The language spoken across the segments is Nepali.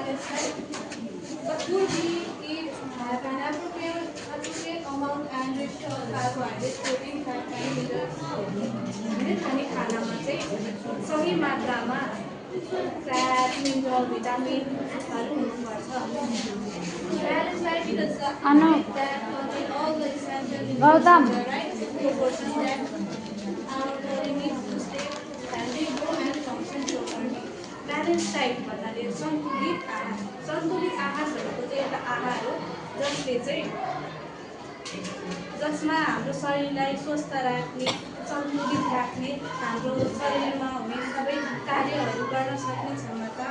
balance diet. The food we eat have an appropriate amount and ratio of carbohydrates, protein, fat, and minerals. खाने खानामा चाहिँ सही मात्रामा fat, mineral, vitaminहरू हुनुपर्छ. Balanced diet is a diet that contains all the essential nutrients in the right proportion that our body needs to stay healthy, grow, and function properly. Balanced diet भन्नाले सन्तुलित आहार. सन्तुलित आहार भनेको चाहिँ एउटा आहार हो जसमा हाम्रो शरीरलाई स्वस्थ राख्ने, सन्तुलित राख्ने, हाम्रो शरीरमा हुने सबै कार्यहरू गर्न सक्ने क्षमता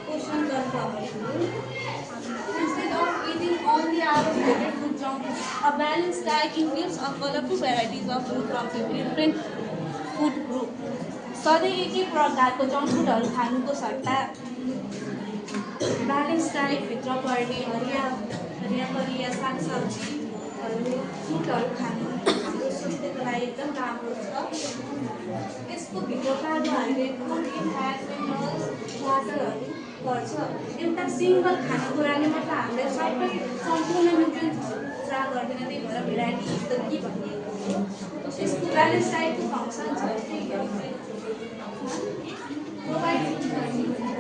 पोषण तत्त्वहरू. Instead of eating only our favorite food junk food, a balanced diet includes a colorful varieties of food from different food group. सधैँ एकै प्रकारको जङ्क फुडहरू खानुको सट्टा ब्यालेन्स डाइटभित्र पर्ने हरिया सागसब्जीहरू फ्रुटहरू खानु हाम्रो स्वास्थ्यको लागि एकदम राम्रो छ. यसको भित्र कार्बोहाइड्रेट, प्रोटिन, फ्याट, मिनरल्स, वाटरहरू पर्छ. एउटा सिङ्गल खानेकुराले मात्र हामीलाई सबै सम्पूर्ण न्युट्रियन्ट्सहरू पुरा गर्दैन. त्यही भएर भेराइटी इज द की भनिएको हो. यसको ब्यालेन्स डाइटको फङ्सन छ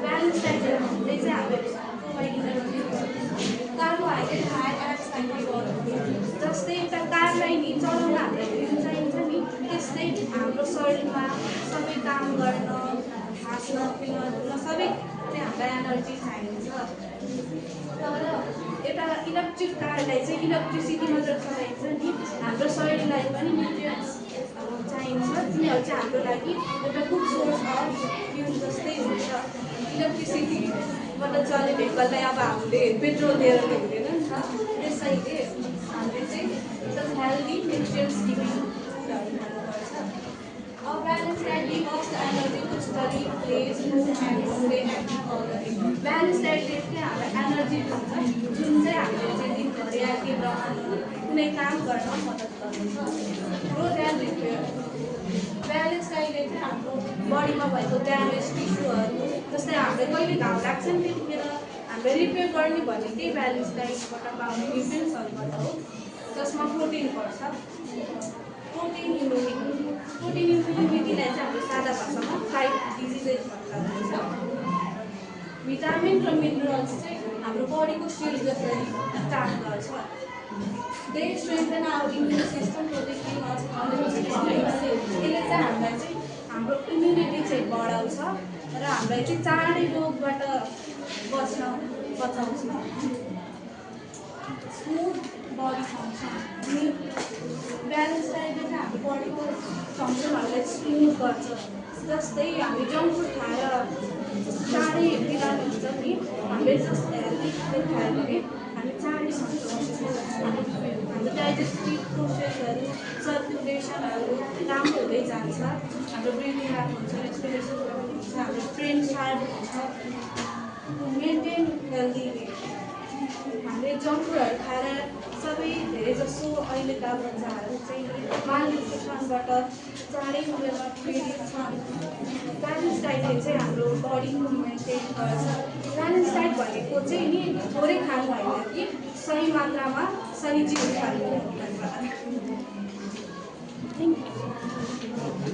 balance diet they say providing carbohydrate high fats and protein जस्तै एउटा कारलाई नि चलाउन हामीलाई फ्युल चाहिन्छ नि त्यस्तै हाम्रो शरीरमा सबै काम गर्न हाँस्न पिउन धुन सबै चाहिँ हामीलाई एनर्जी चाहिन्छ. तर एउटा इलेक्ट्रिक कारलाई चाहिँ इलेक्ट्रिसिटी मात्र चलाइन्छ नि हाम्रो शरीरलाई पनि न्युट्रियन्ट्स चाहिन्छ. तिनीहरू चाहिँ हाम्रो लागि एउटा गुड सोर्स अफ फ्युल जस्तै हुन्छ. इलेक्ट्रिसिटीबाट चल्ने भेहिकललाई अब हामीले पेट्रोल दिएर हुँदैन नि त. त्यसैले हामीले चाहिँ हेल्दी न्युट्रियन्ट्स गिभिङ फुडहरू खानुपर्छ. अब balance diet give us the energy to study, play, smoke and play active all the day. Balance डाइटले चाहिँ हामीलाई एनर्जी दिन्छ जुन चाहिँ हामीले चाहिँ दिनभरि एक्टिभ रहन कुनै काम गर्न मद्दत गर्दछ. Growth and repair. ब्यालेन्स डाइटले चाहिँ हाम्रो बडीमा भएको ड्यामेज टिस्युहरू जस्तै हामीलाई कहिले घाउ लाग्छ नि त्यतिखेर हामीले रिपेयर गर्ने भनेकै ब्यालेन्स डाइटबाट पाउने न्युट्रियन्ट्सहरूबाट हो जसमा प्रोटिन पर्छ. प्रोटिन इम्युनिटीलाई चाहिँ हाम्रो सादा भाषामा फाइट डिजिजेस भन्छ. भिटामिन र मिनरल्स चाहिँ हाम्रो बडीको सिल्ड जसरी काम गर्छ. They strengthen our immune system, protecting us from the diseases. यसले चाहिँ हामीलाई चाहिँ हाम्रो इम्युनिटी चाहिँ बढाउँछ र हामीलाई चाहिँ चाँडै रोगबाट बचाउँछ. Smooth body function. ब्यालेन्स डाइटले चाहिँ हाम्रो बडीको फङ्सनहरूलाई स्मुथ गर्छ. जस्तै हामी जङ्क फुड खाएर चाँडै बिरामी हुन्छ नि हामीले जस्तै हेल्दी फुड खायो भने हामी चाँडै सक्छौँ. हाम्रो डाइजेस्टिभ प्रोसेसहरू सर्कुलेसनहरू राम्रो हुँदै जान्छ. हाम्रो ब्रिदिङ राम्रो हुन्छ, रेस्पिरेसन राम्रो हुन्छ, हाम्रो ब्रेन सार्प हुन्छ. Maintain healthy weight. हामीले जङ्क फुडहरू खाएर सबै धेरै जसो अहिलेका बच्चाहरू चाहिँ मालन्युट्रिसनबाट चाँडै उमेरमा पीडित छन्. ब्यालेन्स डाइटले चाहिँ हाम्रो बडीको मेन्टेन गर्छ. ब्यालेन्स डाइट भनेको चाहिँ नि थोरै खानु होइन कि सही मात्रामा सही चिज खानु.